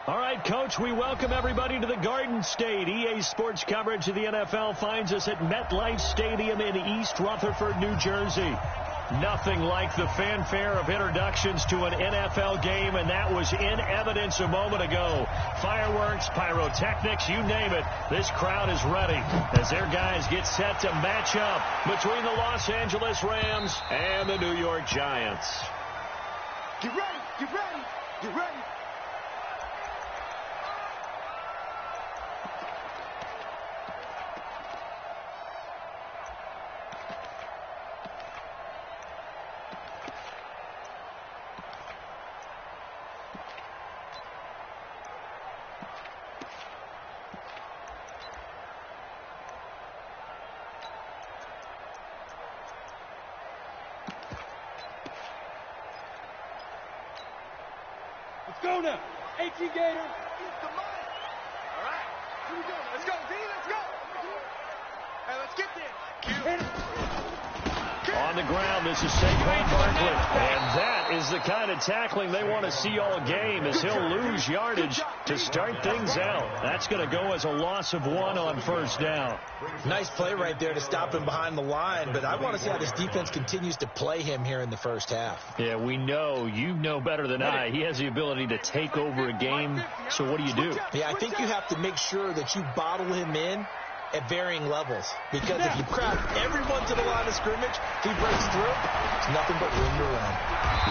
All right, Coach, we welcome everybody to the Garden State. EA Sports coverage of the NFL finds us at MetLife Stadium in East Rutherford, New Jersey. Nothing like the fanfare of introductions to an NFL game, and that was in evidence a moment ago. Fireworks, pyrotechnics, you name it. This crowd is ready as their guys get set to match up between the Los Angeles Rams and the New York Giants. Get ready, get ready, get ready. Let's go now. AT Gator. Get the money. All right. Here we go. Let's go, D. Let's go. Hey, let's get there. On the ground, this is Saquon Barkley. And that is the kind of tackling they want to see all game, as he'll lose yardage to start things out. That's going to go as a loss of 1 on first down. Nice play right there to stop him behind the line, but I want to see how this defense continues to play him here in the first half. Yeah, we know. You know better than I. He has the ability to take over a game, so what do you do? Yeah, I think you have to make sure that you bottle him in at varying levels, because if you crowd everyone to the line of scrimmage, if he breaks through, there's nothing but room to run.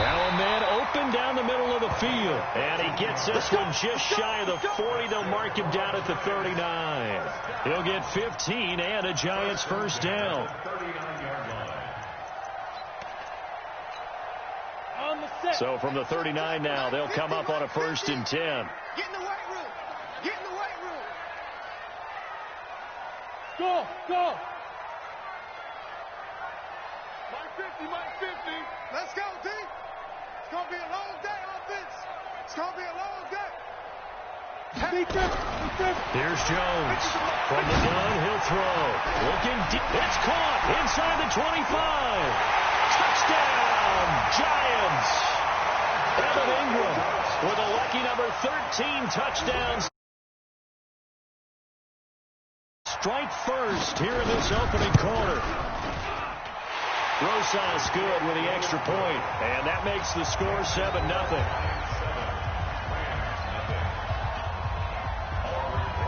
Now a man open down the middle of the field, and he gets this one just shy of the 40. They'll mark him down at the 39. He'll get 15 and a Giants first down. So from the 39 now, they'll come up on a 1st and 10. Get in the weight room. Get in the weight room. Go, go. Mike 50, Mike 50. Let's go, D. It's going to be a long day, offense. It's going to be a long day. Here's Jones. From the gun, he'll throw. Looking deep. It's caught inside the 25. Touchdown, Giants. Evan Ingram with a lucky number 13 touchdowns. Strike first here in this opening quarter. Rosas good with the extra point, and that makes the score 7-0.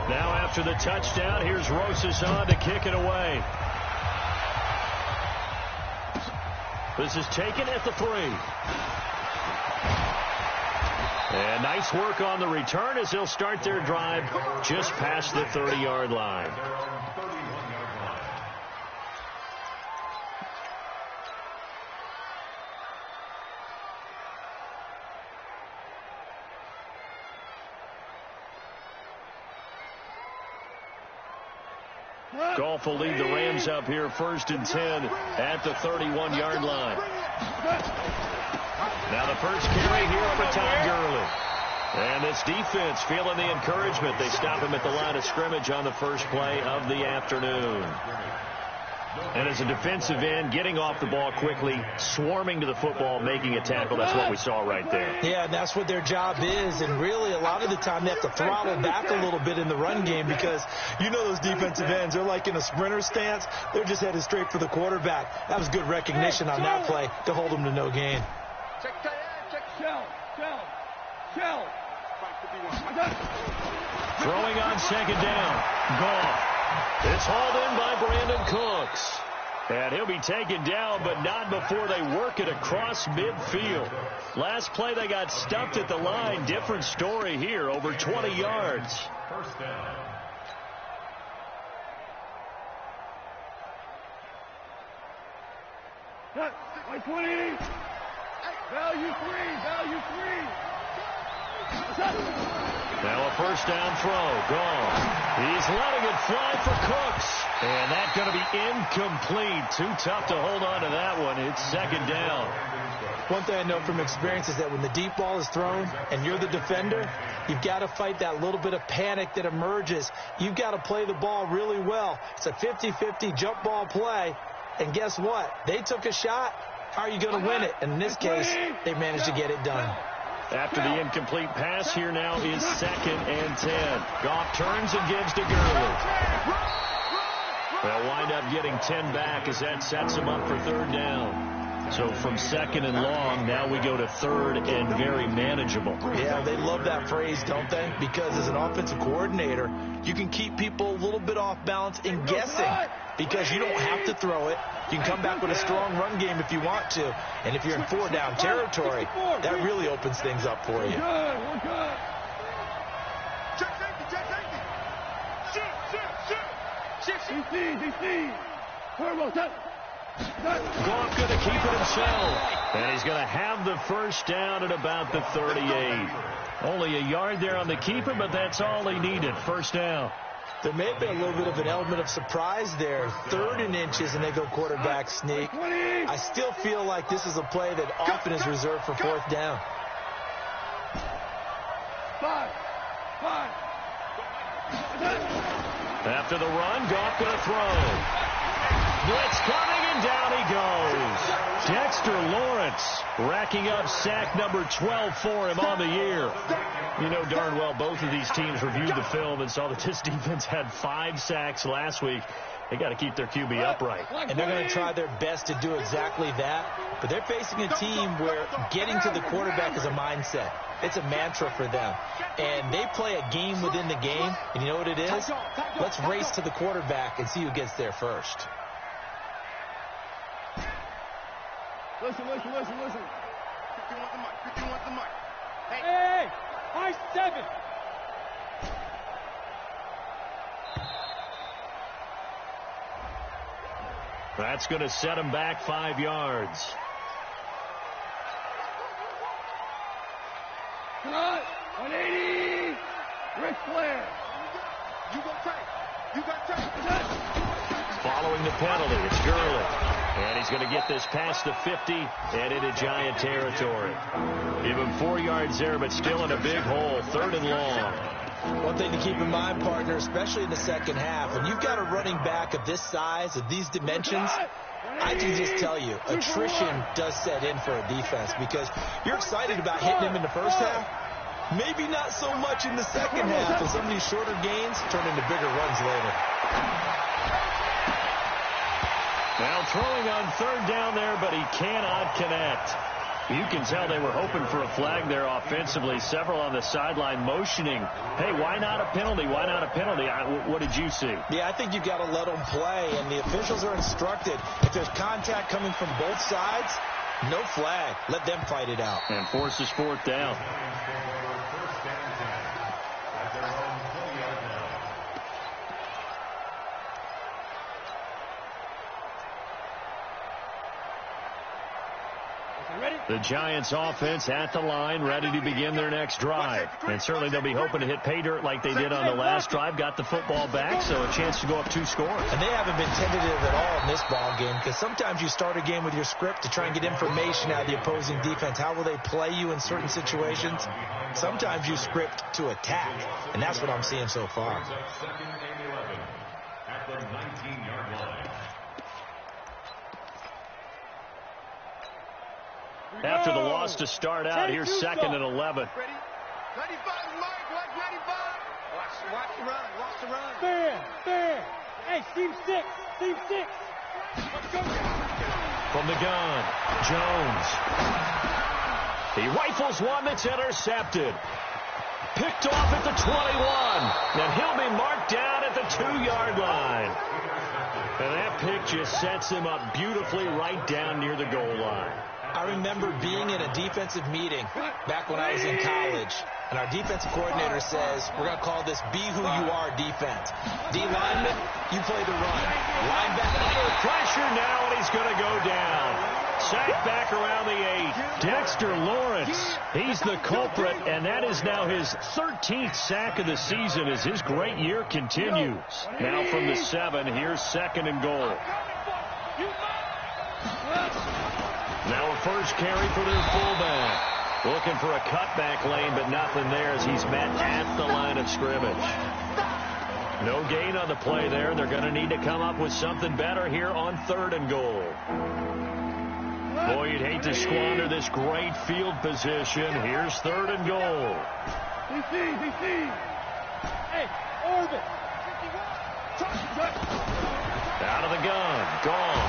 Now after the touchdown, here's Rosas on to kick it away. This is taken at the 3. And nice work on the return as they'll start their drive just past the 30-yard line. Goff will lead the Rams up here 1st and 10 at the 31-yard line. Now the first carry here for Todd Gurley. And this defense feeling the encouragement. They stop him at the line of scrimmage on the first play of the afternoon. And as a defensive end, getting off the ball quickly, swarming to the football, making a tackle. That's what we saw right there. Yeah, and that's what their job is. And really, a lot of the time, they have to throttle back a little bit in the run game, because you know those defensive ends, they're like in a sprinter stance. They're just headed straight for the quarterback. That was good recognition on that play to hold them to no gain. Check Shell. Throwing on 2nd down. Goff. It's hauled in by Brandon Cooks. And he'll be taken down, but not before they work it across midfield. Last play, they got stumped at the line. Different story here, over 20 yards. First down. Like 20. Value 3. Now a first down throw. Gone. He's letting it fly for Cooks. And that's going to be incomplete. Too tough to hold on to that one. It's 2nd down. One thing I know from experience is that when the deep ball is thrown and you're the defender, you've got to fight that little bit of panic that emerges. You've got to play the ball really well. It's a 50-50 jump ball play. And guess what? They took a shot. How are you going to win it? And in this case, they managed to get it done. After the incomplete pass, here now is 2nd and 10. Goff turns and gives to Gurley. They'll wind up getting 10 back as that sets them up for 3rd down. So from 2nd and long, now we go to 3rd and very manageable. Yeah, they love that phrase, don't they? Because as an offensive coordinator, you can keep people a little bit off balance in guessing because you don't have to throw it. You can come back with a strong run game if you want to. And if you're in 4-down territory, that really opens things up for you. We're good. Check safety. Shoot. DC. Turbo, touch. Goff going to keep it himself. And he's going to have the 1st down at about the 38. Only a yard there on the keeper, but that's all he needed. 1st down. There may have been a little bit of an element of surprise there. 3rd and inches, and they go quarterback sneak. I still feel like this is a play that often is reserved for 4th down. 5. After the run, Goff going to throw. Blitz coming, and down he goes. Dexter Lawrence racking up sack number 12 for him on the year. You know darn well both of these teams reviewed the film and saw that this defense had 5 sacks last week. They got to keep their QB upright. And they're going to try their best to do exactly that. But they're facing a team where getting to the quarterback is a mindset. It's a mantra for them. And they play a game within the game. And you know what it is? Let's race to the quarterback and see who gets there first. Listen. 51 the mic. Hey, high 7. That's going to set him back 5 yards. Come on, 180. Ric Flair. You got time. Following the penalty, it's Gurley. And he's going to get this past the 50 and into Giant territory. Give him 4 yards there, but still in a big hole. 3rd and long. One thing to keep in mind, partner, especially in the second half, when you've got a running back of this size, of these dimensions, I can just tell you, attrition does set in for a defense because you're excited about hitting him in the first half. Maybe not so much in the second half, as some of these shorter gains turn into bigger runs later. Now throwing on 3rd down there, but he cannot connect. You can tell they were hoping for a flag there offensively. Several on the sideline motioning, hey, why not a penalty? Why not a penalty? What did you see? Yeah, I think you've got to let them play, and the officials are instructed. If there's contact coming from both sides, no flag. Let them fight it out. And forces 4th down. The Giants offense at the line, ready to begin their next drive. And certainly they'll be hoping to hit pay dirt like they did on the last drive. Got the football back, so a chance to go up 2 scores. And they haven't been tentative at all in this ball game because sometimes you start a game with your script to try and get information out of the opposing defense. How will they play you in certain situations? Sometimes you script to attack, and that's what I'm seeing so far. At the 19-yard line. After the loss to start out, here's 2nd and 11. Ready? 95, Mike. Watch 95. Watch the run. Fair. Hey, team 6. Let's go. From the gun, Jones. He rifles one that's intercepted. Picked off at the 21. And he'll be marked down at the 2-yard line. And that pick just sets him up beautifully right down near the goal line. I remember being in a defensive meeting back when I was in college, and our defensive coordinator says, we're going to call this be who you are defense. D lineman, you play the run. Linebacker. Under pressure now, and he's going to go down. Sacked back around the 8. Dexter Lawrence, he's the culprit, and that is now his 13th sack of the season as his great year continues. Now from the 7, here's 2nd and goal. Now a first carry for their fullback. Looking for a cutback lane, but nothing there as he's met at the line of scrimmage. No gain on the play there. They're going to need to come up with something better here on 3rd and goal. Boy, you'd hate to squander this great field position. Here's 3rd and goal. Hey, orbit. Out of the gun. Gone.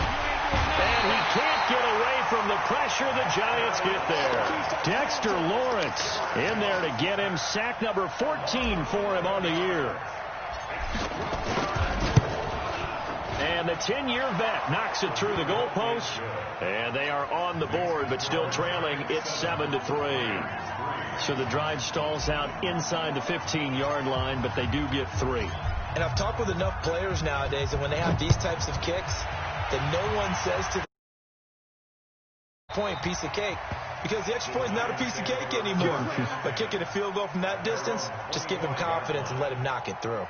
And he can't get away from the pressure. The Giants get there. Dexter Lawrence in there to get him. Sack number 14 for him on the year. And the 10-year vet knocks it through the goalpost. And they are on the board, but still trailing. It's 7-3. So the drive stalls out inside the 15-yard line, but they do get 3. And I've talked with enough players nowadays, and when they have these types of kicks, that no one says to the point, piece of cake, because the extra point is not a piece of cake anymore. But kicking a field goal from that distance, just give him confidence and let him knock it through.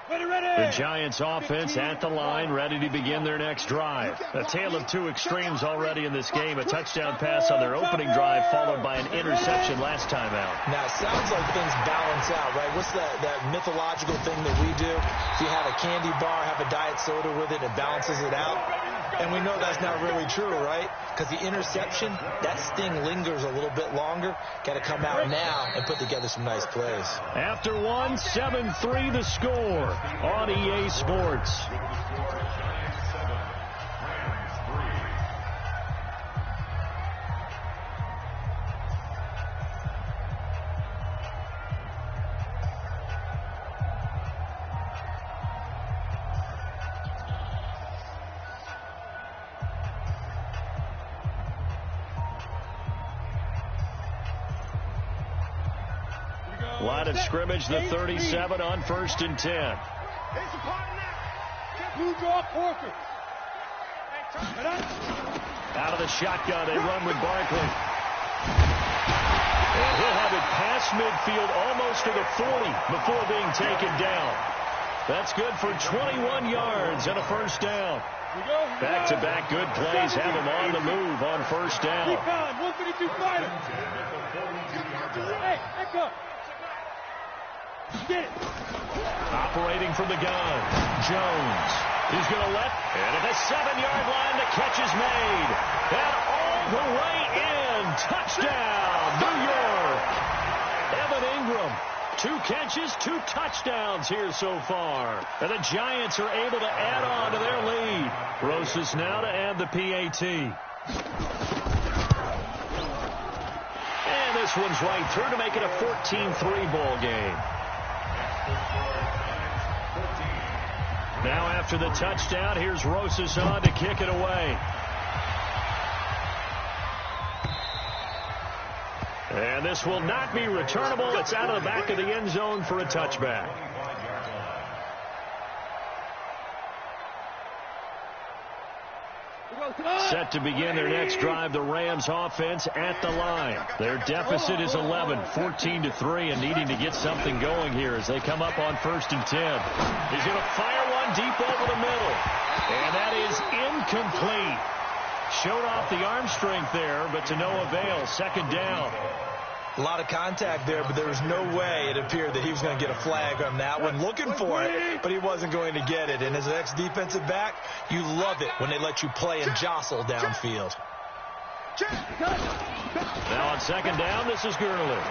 The Giants offense at the line, ready to begin their next drive. A tale of two extremes already in this game. A touchdown pass on their opening drive, followed by an interception last time out. Now, it sounds like things balance out, right? What's that mythological thing that we do? If you have a candy bar, have a diet soda with it, it balances it out. And we know that's not really true, right? Because the interception, that sting lingers a little bit longer. Got to come out now and put together some nice plays. After 7-3 the score on EA Sports. Line of scrimmage, the 37 on 1st and 10. Blue draw quarter. Out of the shotgun, they run with Barkley. And he'll have it past midfield, almost to the 40 before being taken down. That's good for 21 yards and a first down. Back-to-back good plays have him on the move on first down. 152 fighter. Hey, echo. Get it. Operating from the gun, Jones. He's going to let, and at the 7-yard line, the catch is made. And all the way in. Touchdown, New York. Evan Ingram. 2 catches, 2 touchdowns here so far. And the Giants are able to add on to their lead. Rosas now to add the PAT. And this one's right through to make it a 14-3 ball game. Now after the touchdown, here's Rosas on to kick it away. And this will not be returnable. It's out of the back of the end zone for a touchback. Set to begin their next drive, the Rams offense at the line. Their deficit is 11, 14-3, and needing to get something going here as they come up on 1st and 10. He's going to fire one deep over the middle. And that is incomplete. Showed off the arm strength there, but to no avail. 2nd down. A lot of contact there, but there was no way it appeared that he was going to get a flag on that one. Looking for it, but he wasn't going to get it. And as an ex-defensive back, you love it when they let you play and jostle downfield. Now on 2nd down, this is Gurley.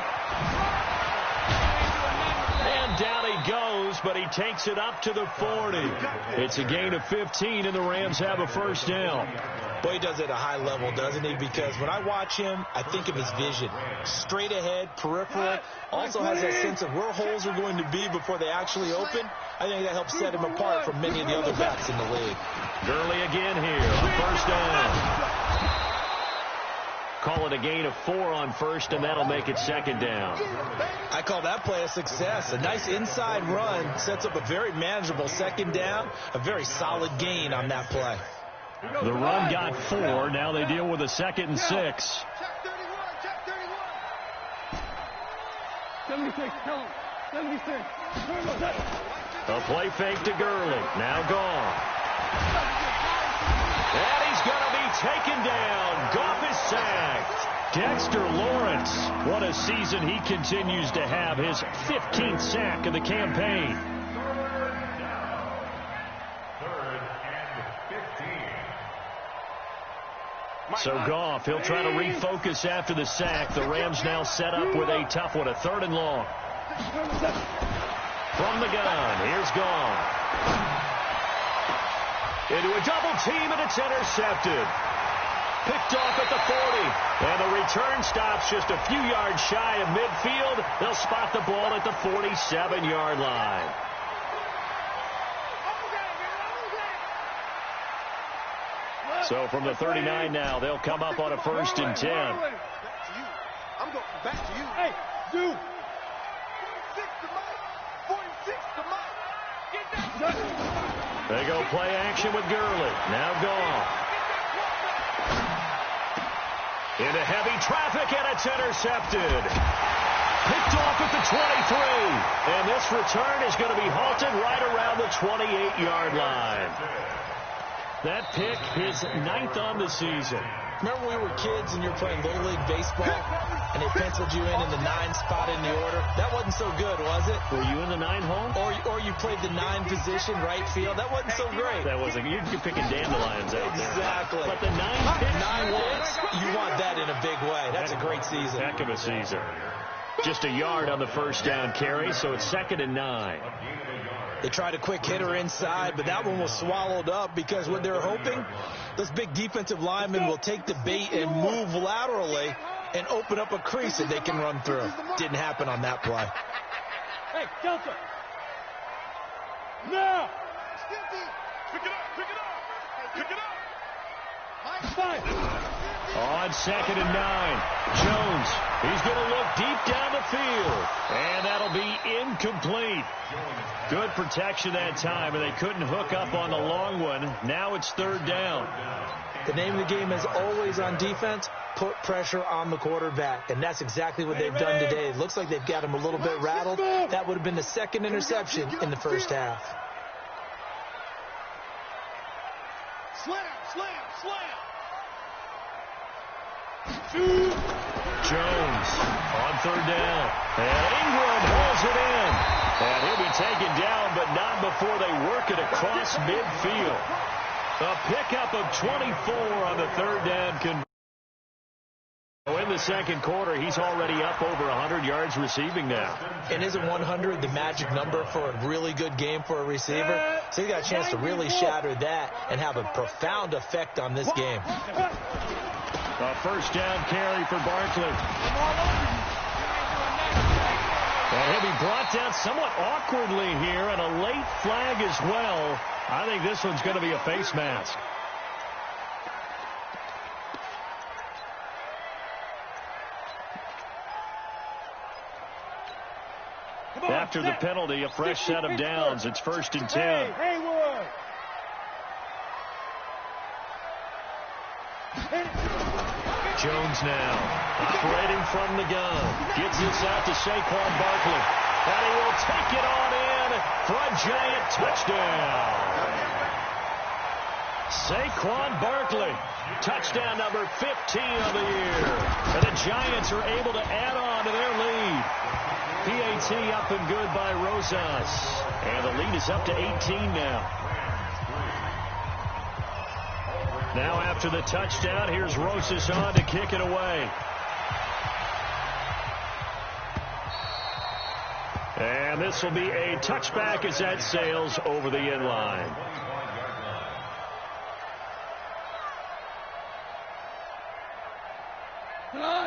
And down he goes, but he takes it up to the 40. It's a gain of 15, and the Rams have a first down. Boy, he does it at a high level, doesn't he? Because when I watch him, I think of his vision. Straight ahead, peripheral. Also has that sense of where holes are going to be before they actually open. I think that helps set him apart from many of the other backs in the league. Gurley again here on first down. Call it a gain of 4 on 1st, and that'll make it 2nd down. I call that play a success. A nice inside run sets up a very manageable 2nd down. A very solid gain on that play. The run got 4. Now they deal with a 2nd and 6. Check 76, tell him. 76. A play fake to Gurley. Now gone. And he's going to be taken down. Goff is sacked. Dexter Lawrence, what a season he continues to have, his 15th sack of the campaign. Third and 15. So Goff, he'll try to refocus after the sack. The Rams now set up with a tough one, a 3rd and long. From the gun, here's Goff. Into a double team, and it's intercepted. Picked off at the 40. And the return stops just a few yards shy of midfield. They'll spot the ball at the 47-yard line. So from the 39 now, they'll come up on a 1st and 10. Back to you. I'm going back to you. Hey, dude. 46 to Mike. 46 to Mike. Get that. They go play action with Gurley. Now Goff. Into heavy traffic, and it's intercepted. Picked off at the 23. And this return is going to be halted right around the 28-yard line. That pick, his 9th on the season. Remember we were kids and you were playing Little League Baseball and they penciled you in the 9 spot in the order? That wasn't so good, was it? Were you in the 9 hole? Or you played the 9 position, right field? That wasn't so great. That wasn't. You're picking dandelions out there. Exactly. But the 9 picks. 9 wins. You want that in a big way. That's a great season. Heck of a season. Just a yard on the 1st down carry, so it's 2nd and 9. They tried a quick hitter inside, but that one was swallowed up because what they're hoping, those big defensive linemen will take the bait and move laterally and open up a crease that they can run through. Didn't happen on that play. Hey, Delta. Now. Pick it up. Pick it up. Pick it up. Fine. On 2nd and 9. Jones. He's going to look deep down the field. And that'll be incomplete. Good protection that time, and they couldn't hook up on the long one. Now it's 3rd down. The name of the game is always on defense, put pressure on the quarterback. And that's exactly what they've done today. It looks like they've got him a little bit rattled. That would have been the 2nd interception in the 1st half. Slam, slam, slam. Jones on 3rd down. And Ingram holds it in. And he'll be taken down, but not before they work it across midfield. A pickup of 24 on the 3rd down conversion. In the 2nd quarter, he's already up over 100 yards receiving now. And isn't 100 the magic number for a really good game for a receiver? So he got a chance to really shatter that and have a profound effect on this game. A 1st down carry for Barkley. And he'll be brought down somewhat awkwardly here, and a late flag as well. I think this one's going to be a face mask. After the penalty, a fresh set of downs. It's 1st and 10. Haywood. Jones now, operating from the gun. Gets this out to Saquon Barkley. And he will take it on in for a giant touchdown. Saquon Barkley, touchdown number 15 of the year. And the Giants are able to add on to their lead. PAT up and good by Rosas. And the lead is up to 18 now. Now after the touchdown, here's Rosas on to kick it away. And this will be a touchback as that sails over the end line.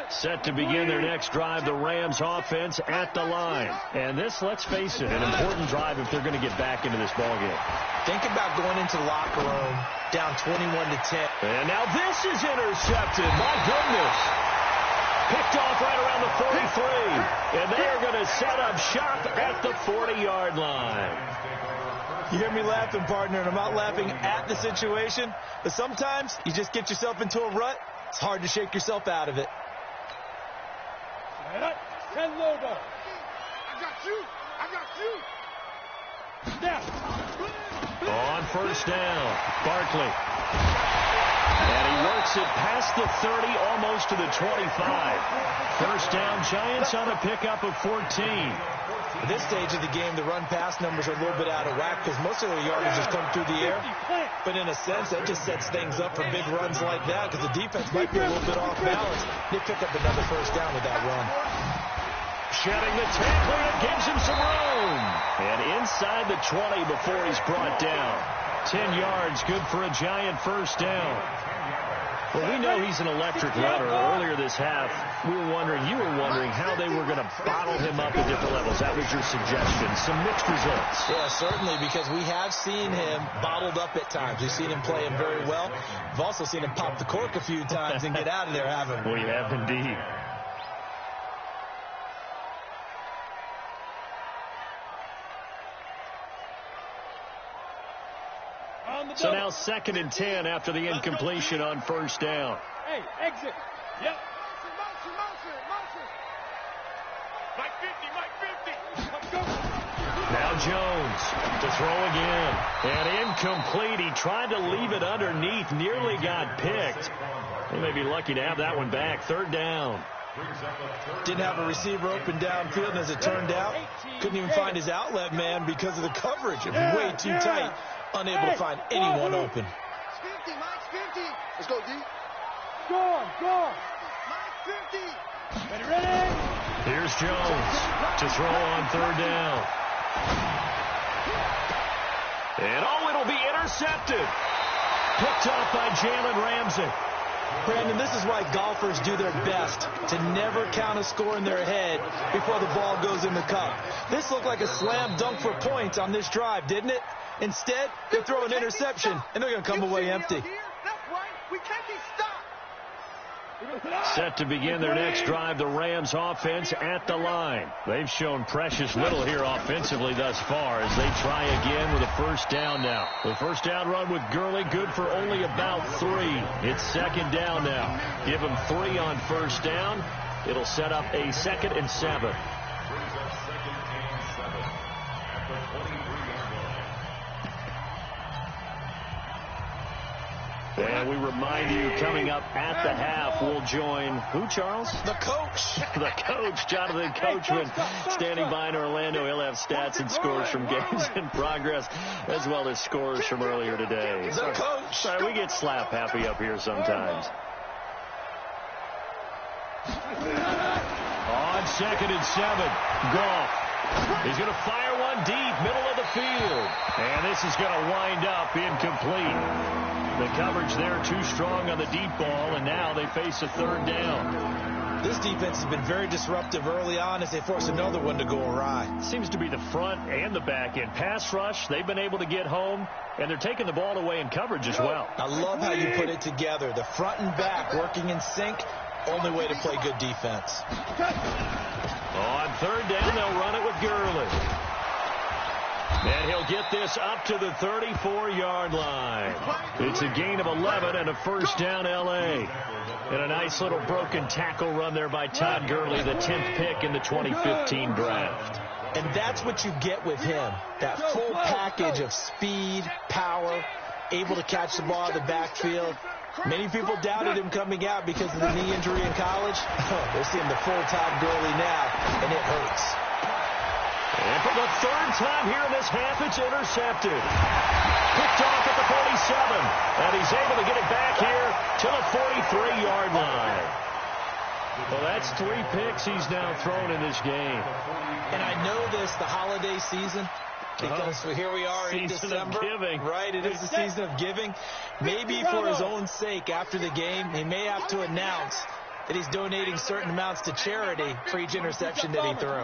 Set to begin their next drive, the Rams offense at the line. And this, let's face it, an important drive if they're going to get back into this ballgame. Think about going into the locker room down 21-10. And now this is intercepted. My goodness. Picked off right around the 43. And they are going to set up shop at the 40-yard line. You hear me laughing, partner, and I'm not laughing at the situation. But sometimes you just get yourself into a rut. It's hard to shake yourself out of it. Ten logo. I got you. I got you. Snap. On 1st down, Barkley. And he works it past the 30, almost to the 25. First down, Giants on a pickup of 14. At this stage of the game, the run-pass numbers are a little bit out of whack because most of their yardage has come through the air. But in a sense, that just sets things up for big runs like that because the defense might be a little bit off balance. They pick up another first down with that run. Shedding the tackler, it gives him some room. And inside the 20 before he's brought down. 10 yards, good for a Giant first down. Well, we know he's an electric runner. Earlier this half, you were wondering how they were going to bottle him up at different levels. That was your suggestion. Some mixed results. Yeah, certainly, because we have seen him bottled up at times. We've seen him play him very well. We've also seen him pop the cork a few times and get out of there, haven't we? We have indeed. So now 2nd and 10 after the incompletion on first down. Hey, exit. Yep. Motion. Mike 50. Let's go. Now Jones to throw again. And incomplete. He tried to leave it underneath. Nearly got picked. They may be lucky to have that one back. 3rd down. Didn't have a receiver open downfield, and as it turned out, couldn't even find his outlet man because of the coverage. It was way too tight. Unable to find anyone open. Mike 50. Let's go, D. Go. Mike 50. Ready? Here's Jones to throw on 3rd down. And it'll be intercepted. Picked off by Jalen Ramsey. Brandon, this is why golfers do their best to never count a score in their head before the ball goes in the cup. This looked like a slam dunk for points on this drive, didn't it? Instead, they throw an interception, and they're going to come away empty. That's right. We can't be stopped. Set to begin their next drive, the Rams offense at the line. They've shown precious little here offensively thus far as they try again with a first down now. The first down run with Gurley, good for only about 3. It's 2nd down now. Give them 3 on first down. It'll set up a 2nd and 7. And we remind you, coming up at the half, we'll join who, Charles? The coach. The coach, Jonathan Coachman, standing by in Orlando. He'll have stats and scores from games in progress, as well as scores from earlier today. The coach. Sorry, we get slap happy up here sometimes. On 2nd and 7, Goff. He's going to fire one deep, middle of the field. And this is going to wind up incomplete. The coverage there too strong on the deep ball, and now they face a 3rd down. This defense has been very disruptive early on as they force another one to go awry. Seems to be the front and the back end. Pass rush, they've been able to get home, and they're taking the ball away in coverage as well. I love how you put it together. The front and back working in sync, only way to play good defense. On 3rd down, they'll run it with Gurley. And he'll get this up to the 34-yard line. It's a gain of 11 and a first down L.A. And a nice little broken tackle run there by Todd Gurley, the 10th pick in the 2015 draft. And that's what you get with him, that full package of speed, power, able to catch the ball in the backfield. Many people doubted him coming out because of the knee injury in college. They're seeing the full Todd Gurley now, and it hurts. And for the 3rd time here in this half, it's intercepted. Picked off at the 47. And he's able to get it back here to the 43-yard line. Well, that's 3 picks he's now thrown in this game. And I know this, the holiday season, because here we are in December. Giving. Right, it is the season of giving. Maybe for his own sake, after the game, he may have to announce that he's donating certain amounts to charity for each interception that he threw.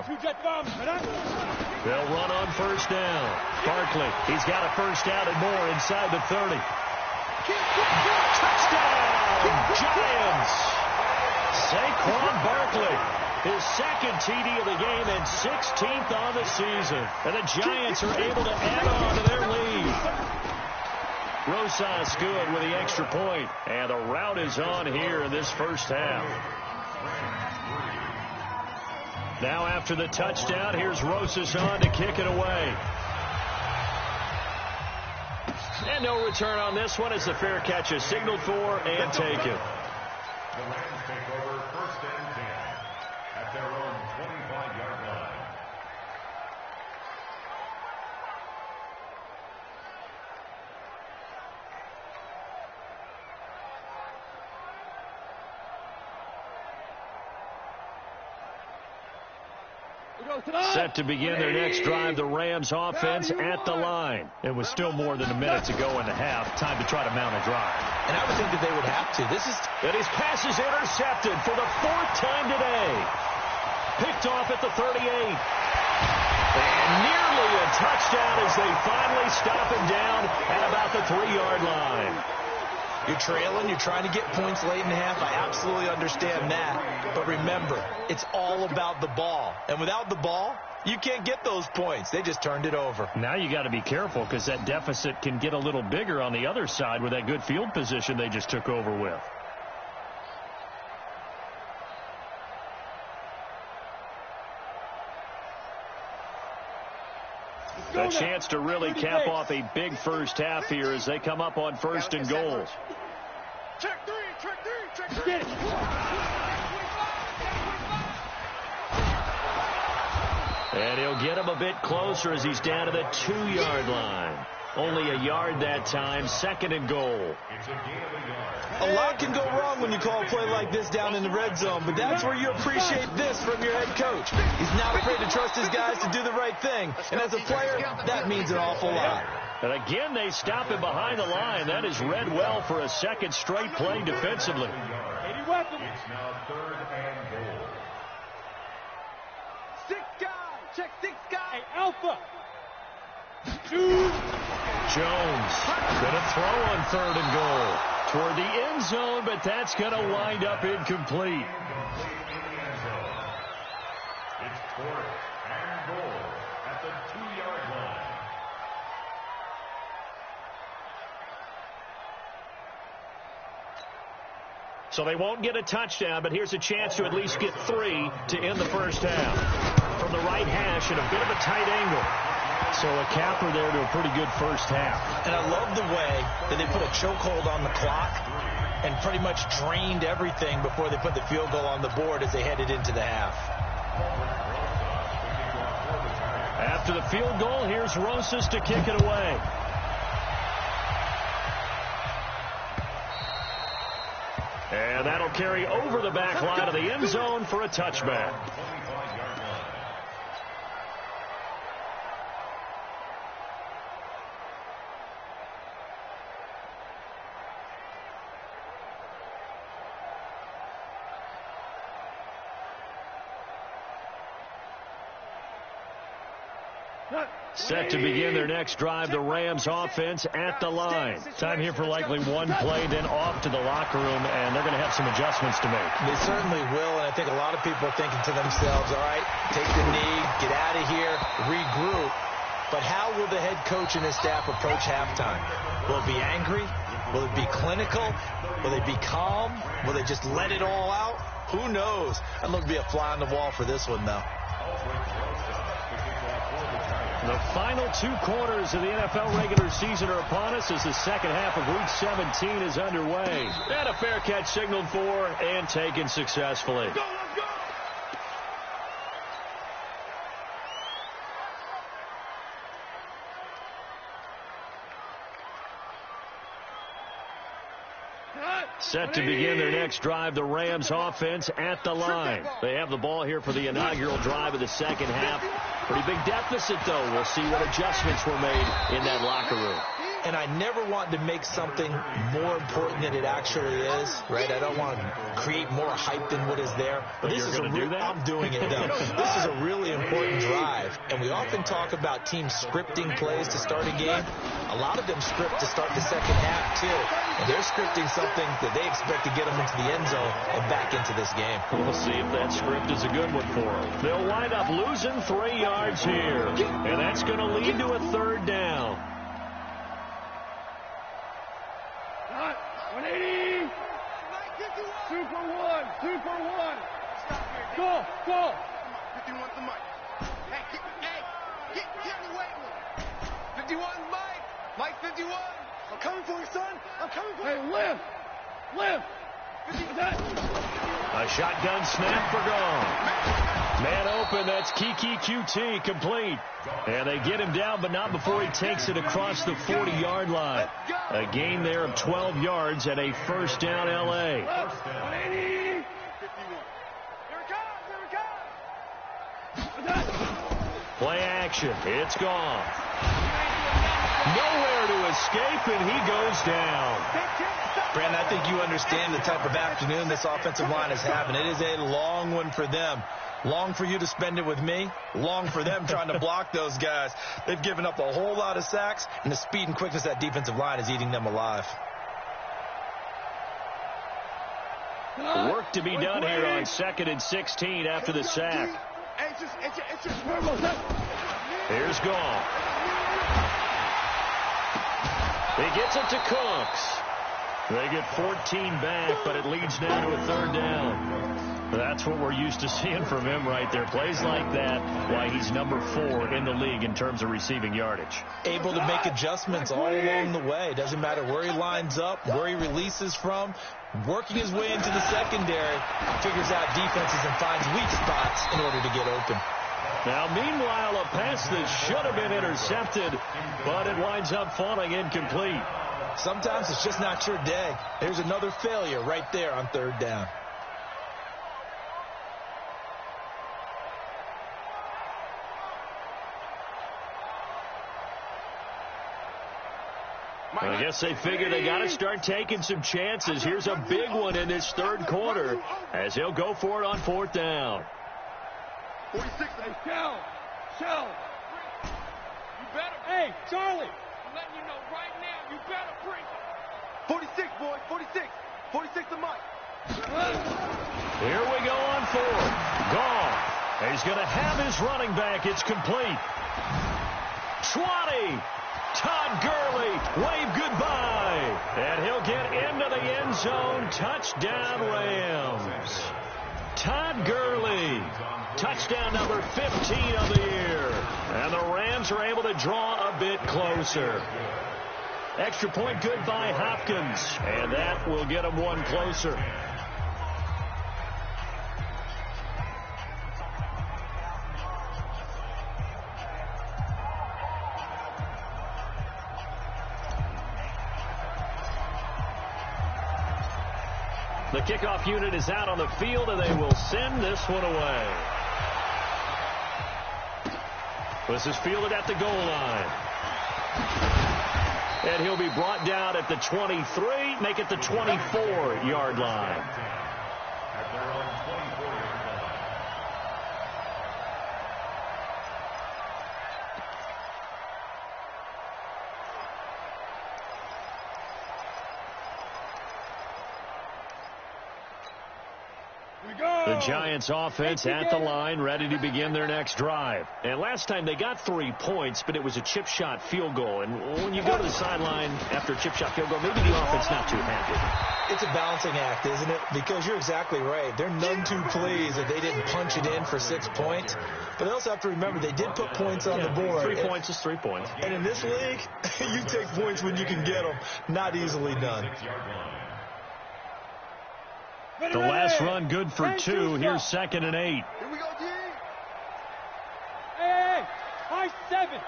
They'll run on first down. Barkley, he's got a first down and more inside the 30. Touchdown, Giants! Saquon Barkley, his 2nd TD of the game and 16th on the season. And the Giants are able to add on to their lead. Rosas good with the extra point. And the rout is on here in this first half. Now after the touchdown, here's Rosas on to kick it away. And no return on this one as the fair catch is signaled for and taken. The Rams take over 1st and 10 at their own 25-yard line. Set to begin their next drive, the Rams offense at the line. It was still more than a minute to go in the half. Time to try to mount a drive. And I would think that they would have to. And his pass is intercepted for the 4th time today. Picked off at the 38. And nearly a touchdown as they finally stop him down at about the 3-yard line. You're trailing. You're trying to get points late in the half. I absolutely understand that. But remember, it's all about the ball. And without the ball, you can't get those points. They just turned it over. Now you got to be careful because that deficit can get a little bigger on the other side with that good field position they just took over with. A chance to really cap off a big first half here as they come up on 1st and goal. Check three, check three, check three. Get it. And he'll get him a bit closer as he's down to the 2-yard line. Only a yard that time, 2nd and goal. A lot can go wrong when you call a play like this down in the red zone, but that's where you appreciate this from your head coach. He's not afraid to trust his guys to do the right thing. And as a player, that means an awful lot. And again, they stop him behind the line. That is read well for a 2nd straight play defensively. It's now 3rd and goal. 6 guys. Check 6 guys. Hey, Alpha. Jones going to throw on 3rd and goal toward the end zone, but that's going to wind up incomplete. It's 4th and goal at the 2-yard line. So they won't get a touchdown, but here's a chance to at least get 3 to end the first half. From the right hash at a bit of a tight angle. So a capper there to a pretty good first half. And I love the way that they put a chokehold on the clock and pretty much drained everything before they put the field goal on the board as they headed into the half. After the field goal, here's Rosas to kick it away. And that'll carry over the back line of the end zone for a touchback. Set to begin their next drive, the Rams offense at the line. Time here for likely one play, then off to the locker room, and they're going to have some adjustments to make. They certainly will, and I think a lot of people are thinking to themselves, all right, take the knee, get out of here, regroup. But how will the head coach and his staff approach halftime? Will it be angry? Will it be clinical? Will they be calm? Will they just let it all out? Who knows? I'd love to be a fly on the wall for this one, though. The final 2 quarters of the NFL regular season are upon us as the second half of Week 17 is underway. And a fair catch signaled for and taken successfully. Let's go, let's go. Set to begin their next drive, the Rams offense at the line. They have the ball here for the inaugural drive of the second half. Pretty big deficit, though. We'll see what adjustments were made in that locker room. And I never want to make something more important than it actually is, right? I don't want to create more hype than what is there. But this you're is going to do that? I'm doing it, though. This is a really important drive. And we often talk about teams scripting plays to start a game. A lot of them script to start the second half, too. And they're scripting something that they expect to get them into the end zone and back into this game. We'll see if that script is a good one for them. They'll wind up losing 3 yards here. And that's going to lead to a 3rd down. 180. 2 for 1. 2 for 1. Go, go. 51 to Mike. Hey, get the weight room. 51 Mike. Mike 51. I'm coming for you, son. I'm coming for you. Hey, lift. Lift. A shotgun snap for gone. Man open, that's Kiki QT, complete. And they get him down, but not before he takes it across the 40-yard line. A gain there of 12 yards and a first down L.A. Play action. It's gone. Nowhere to escape, and he goes down. Brandon, I think you understand the type of afternoon this offensive line is having. It is a long one for them. Long for you to spend it with me. Long for them trying to block those guys. They've given up a whole lot of sacks, and the speed and quickness of that defensive line is eating them alive. Work to be done here on 2nd and 16 after the sack. Here's Gall. He gets it to Cooks. They get 14 back, but it leads now to a third down. That's what we're used to seeing from him right there. Plays like that, why he's number 4 in the league in terms of receiving yardage. Able to make adjustments all along the way. Doesn't matter where he lines up, where he releases from. Working his way into the secondary, figures out defenses and finds weak spots in order to get open. Now, meanwhile, a pass that should have been intercepted, but it winds up falling incomplete. Sometimes it's just not your day. There's another failure right there on third down. I guess they figure they got to start taking some chances. Here's a big one in this third quarter as he'll go for it on 4th down. 46. Hey, Shell. You better. Hey, Charlie. I'm letting you know right now, you better bring it. 46, boys. 46. 46 to Mike. Here we go on 4th. Gone. He's going to have his running back. It's complete. 20. Todd Gurley, wave goodbye. And he'll get into the end zone. Touchdown, Rams. Todd Gurley, touchdown number 15 of the year. And the Rams are able to draw a bit closer. Extra point good by Hopkins. And that will get them one closer. The kickoff unit is out on the field, and they will send this one away. This is fielded at the goal line. And he'll be brought down at the 23, make it the 24-yard line. At their own 24-yard line. The Giants offense at the line, ready to begin their next drive. And last time they got 3 points, but it was a chip shot field goal. And when you go to the sideline after a chip shot field goal, maybe the offense not too happy. It's a balancing act, isn't it? Because you're exactly right. They're none too pleased that they didn't punch it in for 6 points. But they also have to remember they did put points on the board. 3 points is 3 points. And in this league, you take points when you can get them. Not easily done. The last run good for 2. Here's 2nd and 8. Here we go, G. Hey, high 7. 95,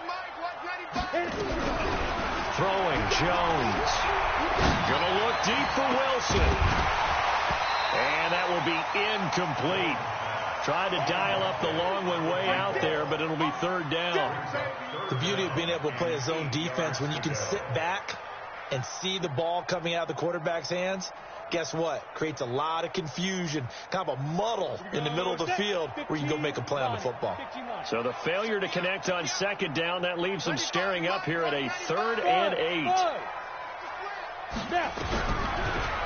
Mike. Watch 95. Throwing Jones. Gonna look deep for Wilson. And that will be incomplete. Tried to dial up the long one way out there, but it'll be 3rd down. The beauty of being able to play a zone defense when you can sit back and see the ball coming out of the quarterback's hands. Guess what? Creates a lot of confusion, kind of a muddle in the middle of the field where you can go make a play on the football. So the failure to connect on 2nd down, that leaves them staring up here at a 3rd and 8.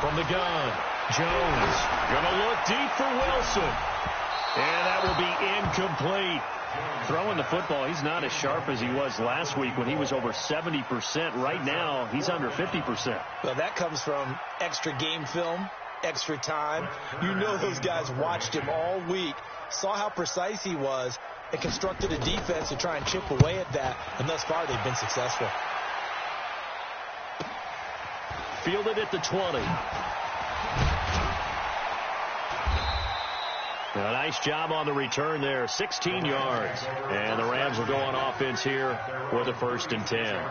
From the gun, Jones gonna look deep for Wilson. And that will be incomplete. Throwing the football, he's not as sharp as he was last week when he was over 70%. Right now, he's under 50%. Well, that comes from extra game film, extra time. You know those guys watched him all week, saw how precise he was, and constructed a defense to try and chip away at that. And thus far, they've been successful. fielded at the 20. A nice job on the return there, 16 yards. And the Rams will go on offense here with a 1st and 10. Here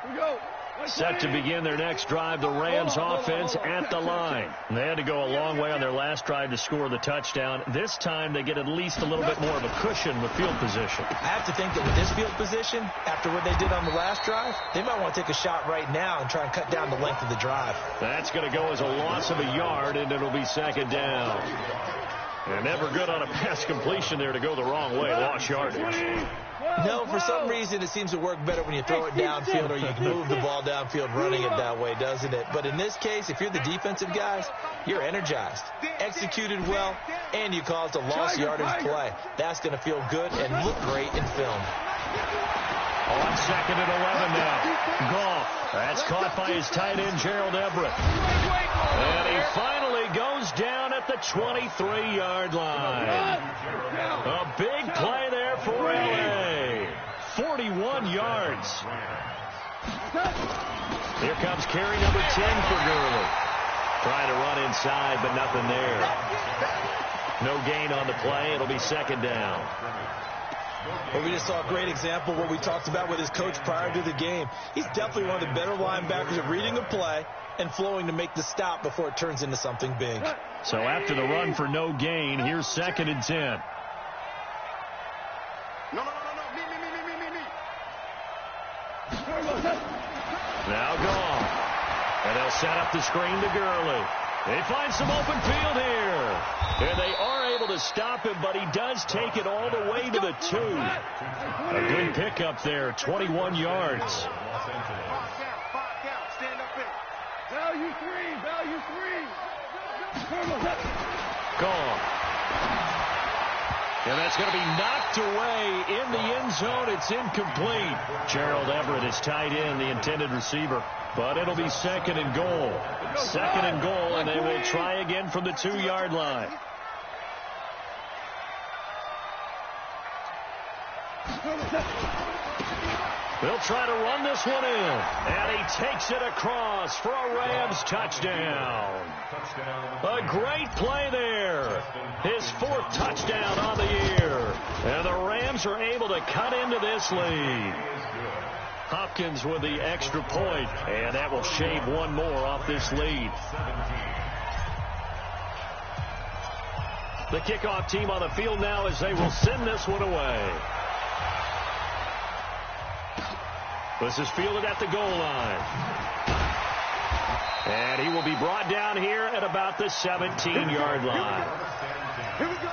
we go. Set to begin their next drive, the Rams offense at the line. They had to go a long way on their last drive to score the touchdown. This time they get at least a little bit more of a cushion with field position. I have to think that with this field position, after what they did on the last drive, they might want to take a shot right now and try and cut down the length of the drive. That's going to go as a loss of a yard, and it'll be 2nd down. And never good on a pass completion there to go the wrong way. Lost yardage. No, for some reason it seems to work better when you throw it downfield or you can move the ball downfield running it that way, doesn't it? But in this case, if you're the defensive guys, you're energized, executed well, and you caused a lost yardage play. That's going to feel good and look great in film. On 2nd and 11 now. Goff. That's caught by his tight end, Gerald Everett. And he finally goes down at the 23-yard line. A big play there for L.A. 41 yards. Here comes carry number 10 for Gurley. Trying to run inside, but nothing there. No gain on the play. It'll be 2nd down. Well, we just saw a great example of what we talked about with his coach prior to the game. He's definitely one of the better linebackers at reading a play and flowing to make the stop before it turns into something big. So after the run for no gain, here's 2nd and 10. No. Me. Now Goff. And they'll set up the screen to Gurley. They find some open field here. And they are able to stop him, but he does take it all the way to the 2. A good pickup there, 21 yards. 5 count. Stand up in. Value 3. Gone. And that's going to be knocked away in the end zone. It's incomplete. Gerald Everett is tight end, the intended receiver. But it'll be 2nd and goal. 2nd and goal, and they will try again from the 2-yard line. They'll try to run this one in. And he takes it across for a Rams touchdown. A great play there. His 4th touchdown on the year. And the Rams are able to cut into this lead. Hopkins with the extra point, and that will shave one more off this lead. The kickoff team on the field now as they will send this one away. This is fielded at the goal line. And he will be brought down here at about the 17-yard line. Here we go.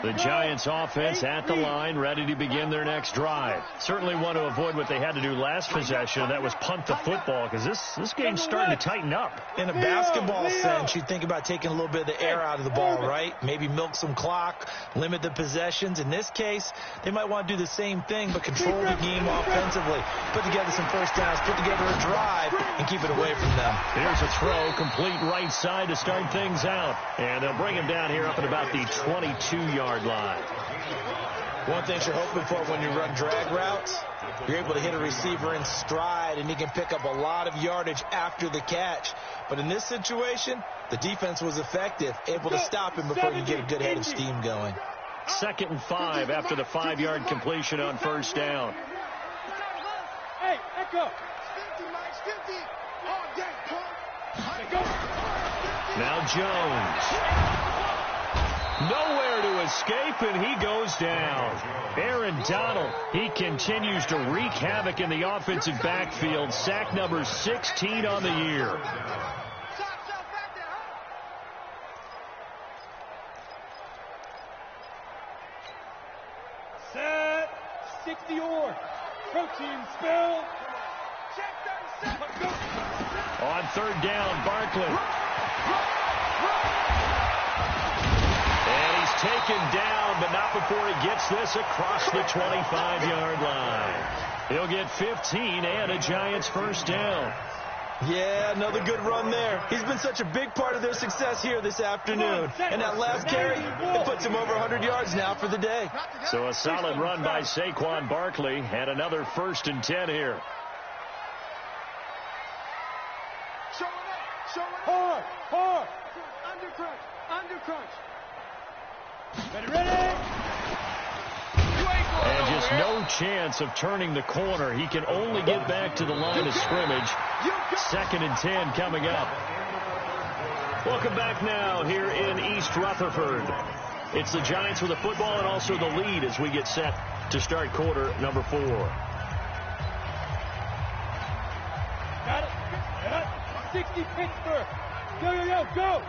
The Giants offense at the line, ready to begin their next drive. Certainly want to avoid what they had to do last possession, and that was punt the football, because this game's starting to tighten up. In a basketball sense, you think about taking a little bit of the air out of the ball, right? Maybe milk some clock, limit the possessions. In this case, they might want to do the same thing, but control the game offensively. Put together some first downs, put together a drive, and keep it away from them. Here's a throw, complete right side to start things out. And they'll bring him down here up at about the 22-yard line. One thing you're hoping for when you run drag routes, you're able to hit a receiver in stride, and he can pick up a lot of yardage after the catch. But in this situation, the defense was effective, able to stop him before he could get a good head of steam going. 2nd and 5 after the 5-yard completion on first down. Hey, echo. 50, Mike, 50. All day, punk. Now Jones. Nowhere to escape, and he goes down. Aaron Donald, he continues to wreak havoc in the offensive backfield. Sack number 16 on the year. Set. 60 or. Protein spill. On 3rd down, Barkley. And he's taken down, but not before he gets this across the 25-yard line. He'll get 15 and a Giants first down. Yeah, another good run there. He's been such a big part of their success here this afternoon. And that last carry, it puts him over 100 yards now for the day. So a solid run by Saquon Barkley and another 1st and 10 here. Hard, hard. Under crunch. Ready. And just no chance of turning the corner. He can only get back to the line of scrimmage. 2nd and 10 coming up. Welcome back now here in East Rutherford. It's the Giants with the football and also the lead as we get set to start quarter number 4. Got it. 60 Pittsburgh. Go.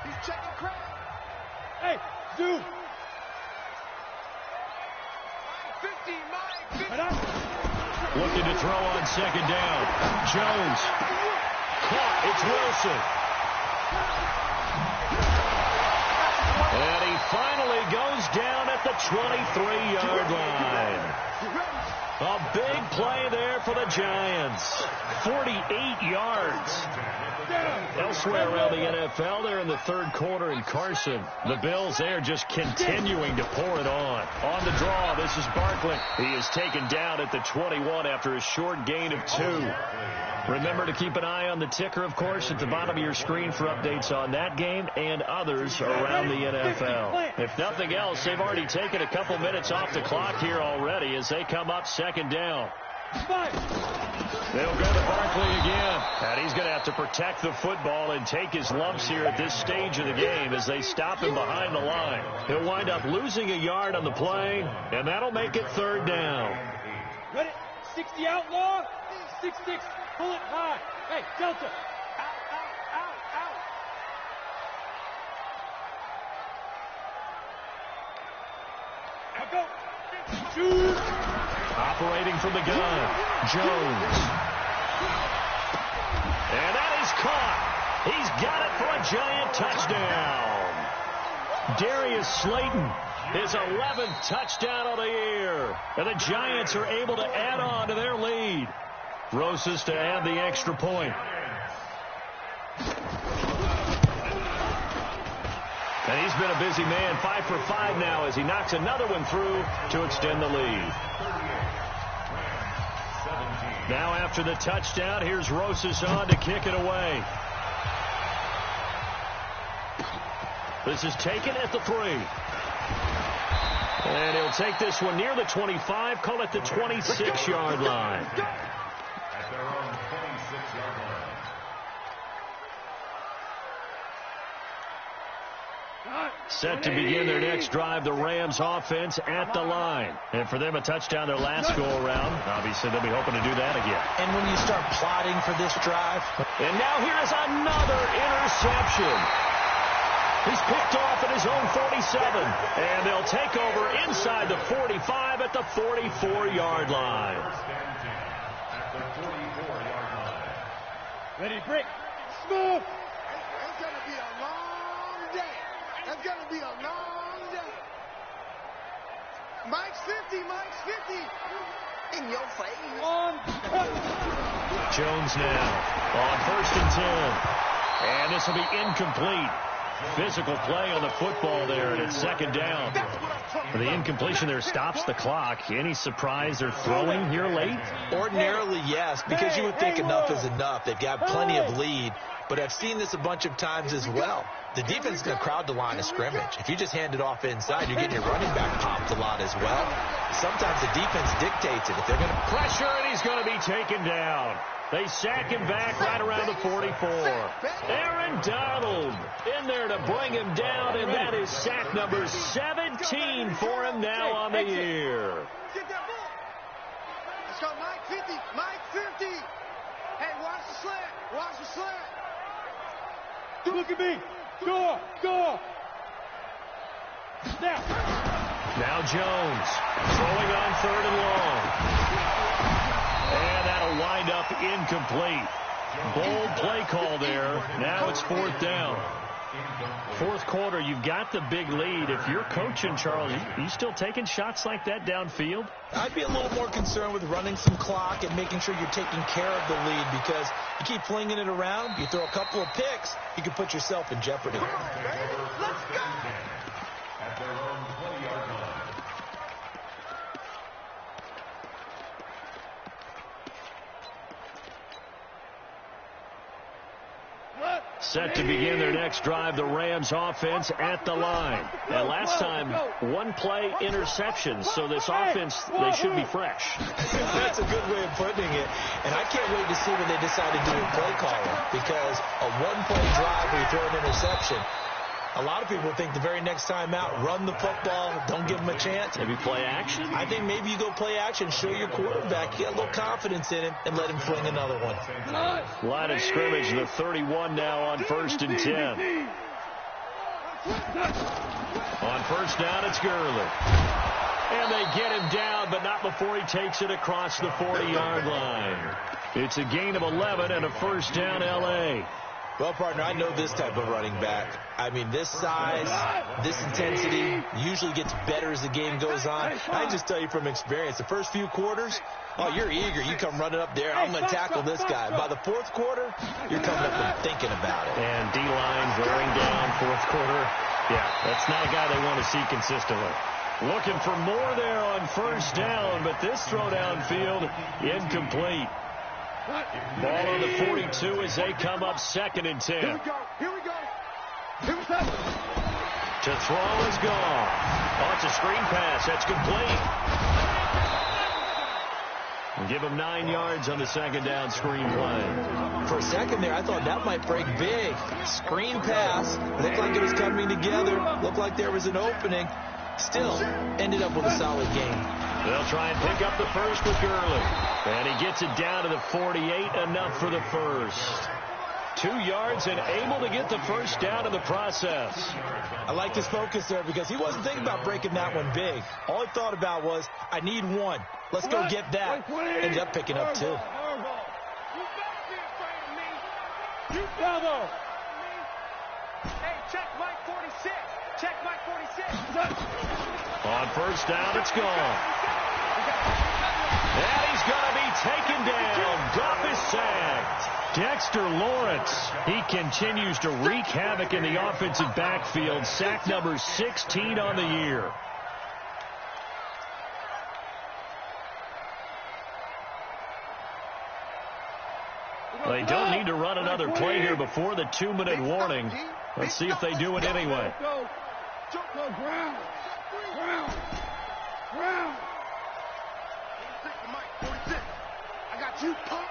He's checking crowd. Hey, zoom. 50. Looking to throw on 2nd down. Jones. Caught. It's Wilson. And he finally goes down at the 23-yard line. A big play there for the Giants. 48 yards. Elsewhere around the NFL, they're in the 3rd quarter in Carson. The Bills, they are just continuing to pour it on. On the draw, this is Barkley. He is taken down at the 21 after a short gain of 2. Remember to keep an eye on the ticker, of course, at the bottom of your screen for updates on that game and others around the NFL. If nothing else, they've already taken a couple minutes off the clock here already as they come up 2nd down. They'll go to Barkley again. And he's going to have to protect the football and take his lumps here at this stage of the game as they stop him behind the line. He'll wind up losing a yard on the play, and that'll make it 3rd down. Ready? 60 outlaw. 6-6. Pull it high. Hey, Delta. Out. Now go. Shoot. Operating from the gun, Jones. And that is caught. He's got it for a Giant touchdown. Darius Slayton, his 11th touchdown of the year. And the Giants are able to add on to their lead. Rosas to add the extra point. And he's been a busy man, 5 for 5 now as he knocks another one through to extend the lead. Now after the touchdown, here's Rosas on to kick it away. This is taken at the 3. And he'll take this one near the 25, call it the 26-yard line. At their own 26-yard line. Set to begin their next drive, the Rams offense at the line. And for them, a touchdown their last go-around. Obviously, they'll be hoping to do that again. And when you start plotting for this drive. And now here is another interception. He's picked off at his own 47. And they'll take over inside the 45 at the 44-yard line. At the 44-yard line. Ready, break. Smooth. It's going to be a long day. That's going to be a long day. Mike's 50. In your face. Jones now on 1st and 10. And this will be incomplete. Physical play on the football there, and it's 2nd down. The incompletion there stops the clock. Any surprise they're throwing here late? Ordinarily, yes, because you would think enough is enough. They've got plenty of lead, but I've seen this a bunch of times as well. The defense is going to crowd the line of scrimmage. If you just hand it off inside, you're getting your running back popped a lot as well. Sometimes the defense dictates it. If they're going to pressure, and he's going to be taken down. They sack him back right around the 44. Aaron Donald in there to bring him down, and that is sack number 17 for him now on the year. Get that ball. Let's go, Mike 50. Mike 50. Hey, watch the slant. Watch the slant. Look at me. Go. Now Jones throwing on 3rd and long. And that'll wind up incomplete. Bold play call there. Now it's 4th down. Fourth quarter, you've got the big lead. If you're coaching, Charles, you still taking shots like that downfield? I'd be a little more concerned with running some clock and making sure you're taking care of the lead, because you keep flinging it around, you throw a couple of picks, you can put yourself in jeopardy. Let's go! At their own 20-yard line. Set to begin their next drive, the Rams offense at the line. And last time, one-play interceptions, so this offense, they should be fresh. That's a good way of putting it. And I can't wait to see when they decide to do a play calling, because a one-play drive where you throw an interception, a lot of people think the very next time out, run the football, don't give them a chance. Maybe play action? I think maybe you go play action, show your quarterback, get a little confidence in him, and let him fling another one. Line of scrimmage, the 31 now on 1st and 10. On first down, it's Gurley. And they get him down, but not before he takes it across the 40-yard line. It's a gain of 11 and a first down, L.A. Well, partner, I know this type of running back. I mean, this size, this intensity usually gets better as the game goes on. I just tell you from experience, the first few quarters, oh, you're eager. You come running up there, I'm going to tackle this guy. By the fourth quarter, you're coming up and thinking about it. And D-line wearing down fourth quarter. Yeah, that's not a guy they want to see consistently. Looking for more there on first down, but this throw downfield incomplete. Ball on the 42 as they come up 2nd and 10. Here we go. Here we go. Here we go. To throw is gone. Oh, it's a screen pass. That's complete. And give him 9 yards on the second down screen play. For a second there, I thought that might break big. Screen pass. Looked like it was coming together. Looked like there was an opening. Still ended up with a solid game. They'll try and pick up the first with Gurley. And he gets it down to the 48, enough for the first. 2 yards and able to get the first down in the process. I liked his focus there because he wasn't thinking about breaking that one big. All he thought about was, I need one. Let's go get that. Ended up picking up 2. You better be afraid of me. You better. Hey, check Mike 46. Check Mike 46. On first down, it's gone. And he's going to be taken down. Goff is sacked. Dexter Lawrence, he continues to wreak havoc in the offensive backfield. Sack number 16 on the year. They don't need to run another play here before the 2-minute warning. Let's see if they do it anyway. Go ground. Ground. 46 to Mike. 46. I got you, punk.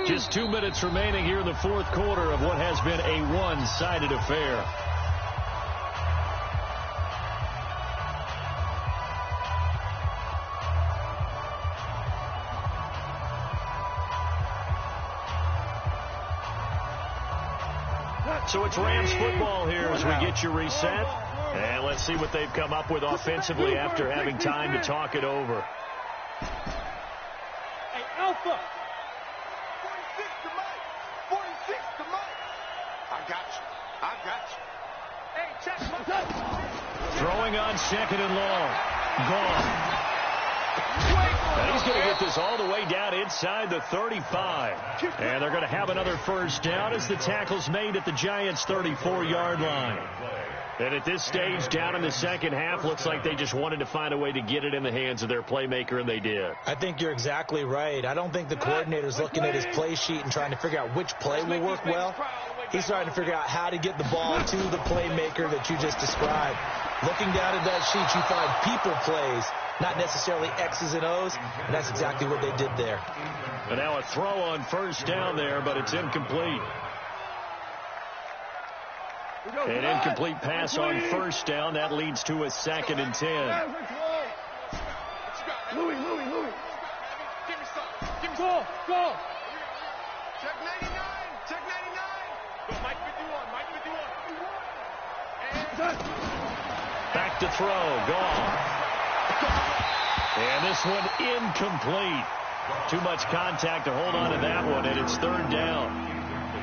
Just 2 minutes remaining here in the fourth quarter of what has been a one-sided affair. So it's Rams football here as we get you reset. And let's see what they've come up with offensively after having time to talk it over. Hey, Alpha. 46 to Mike. 46 to Mike. I got you. Hey, check my Throwing on 2nd and long. Gone. And he's going to get this all the way down inside the 35. And they're going to have another first down as the tackle's made at the Giants' 34-yard line. And at this stage, down in the second half, looks like they just wanted to find a way to get it in the hands of their playmaker, and they did. I think you're exactly right. I don't think the coordinator's looking at his play sheet and trying to figure out which play will work well. He's trying to figure out how to get the ball to the playmaker that you just described. Looking down at that sheet, you find people plays, not necessarily X's and O's, and that's exactly what they did there. And now a throw on first down there, but it's incomplete. An incomplete pass on first down. That leads to a 2nd and 10. Louis. Give me some. Go. Check 99. Go, Mike 51. And back to throw. Gone. And this one incomplete. Too much contact to hold on to that one, and it's 3rd down.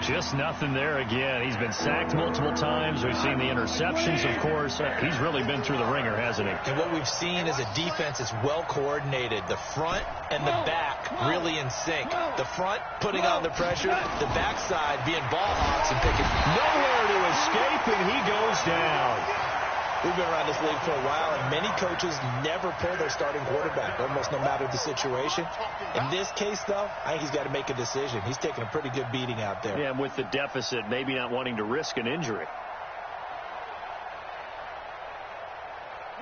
Just nothing there again. He's been sacked multiple times. We've seen the interceptions, of course. He's really been through the ringer, hasn't he? And what we've seen is a defense that's well coordinated. The front and the back really in sync. The front putting on the pressure, the backside being ball hawks and picking. Nowhere to escape, and he goes down. We've been around this league for a while, and many coaches never pull their starting quarterback, almost no matter the situation. In this case, though, I think he's got to make a decision. He's taking a pretty good beating out there. Yeah, with the deficit, maybe not wanting to risk an injury.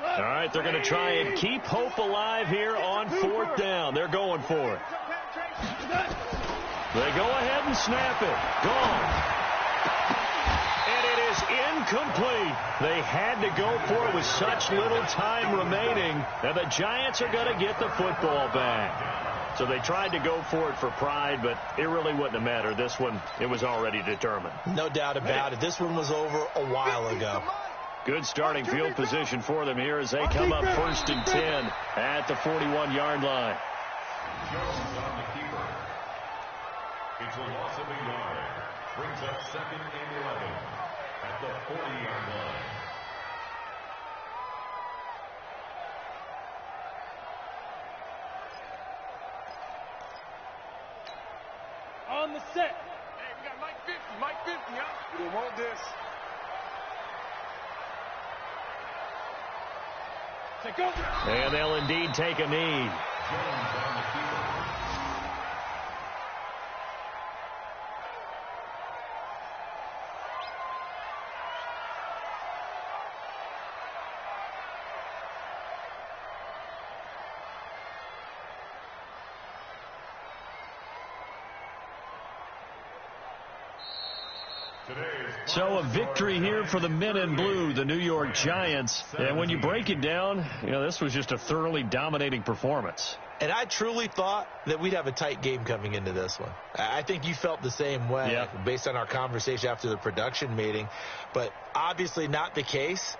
All right, they're going to try and keep hope alive here on 4th down. They're going for it. They go ahead and snap it. Gone. And it is incomplete. They had to go for it with such little time remaining. And the Giants are going to get the football back. So they tried to go for it for pride, but it really wouldn't have mattered. This one, it was already determined. No doubt about it. This one was over a while ago. Good starting field position for them here as they come up 1st and 10 at the 41-yard line. Jones on the keeper. It's a loss of a yard. Brings up 2nd and 11 at the 40-yard line. On the set. Hey, we got Mike 50. Mike 50, huh? We want this. Take over. And they'll indeed take a knee. Jones on the keeper. So a victory here for the men in blue, the New York Giants. And when you break it down, you know, this was just a thoroughly dominating performance. And I truly thought that we'd have a tight game coming into this one. I think you felt the same way based on our conversation after the production meeting. But obviously not the case.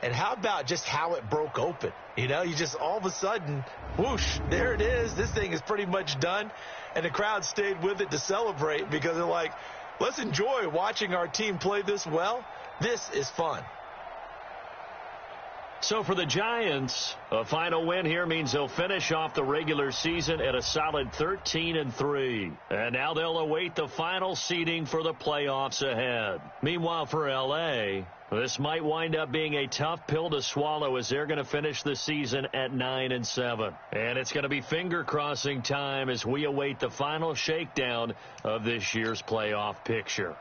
And how about just how it broke open? You know, you just all of a sudden, whoosh, there it is. This thing is pretty much done. And the crowd stayed with it to celebrate because they're like, let's enjoy watching our team play this well. This is fun. So for the Giants, a final win here means they'll finish off the regular season at a solid 13-3. And now they'll await the final seeding for the playoffs ahead. Meanwhile, for L.A., this might wind up being a tough pill to swallow as they're going to finish the season at 9-7. And it's going to be finger-crossing time as we await the final shakedown of this year's playoff picture.